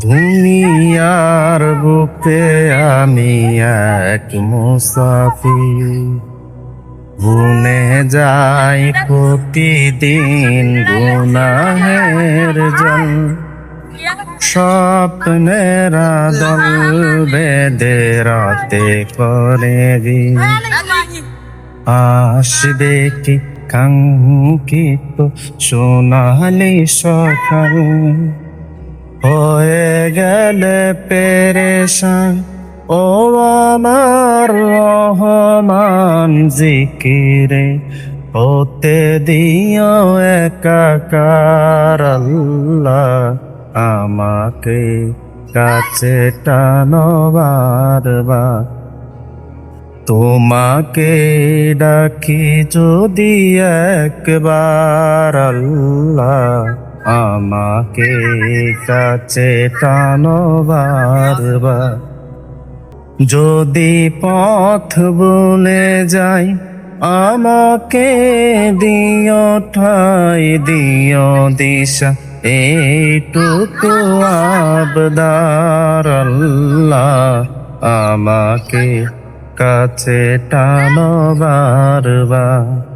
দুনিয়ার বুকে আমি এক মুসাফির, গুনে যাই প্রতিদিন গুনাহের জল। স্বপ্নেরা দল বেঁধে রাতে করে দিন, আসবে কি কাঙ্ক্ষিত সোনালি সকাল। হয়ে গেলে পেরেশান ও আমার রহমান, জিকিরে হতে দিও একাকার। আল্লাহ আমাকে কাছে টানো বারবার, তোমাকে ডাকি যদি একবার। আল্লাহ আমাকে কাছে টানো বারবার। যদি পথ ভুলে যাই আমাকে দিও ঠাই, দিও দিশা এইটুকু আবদার। আল্লাহ আমাকে কাছে টানো বারবার।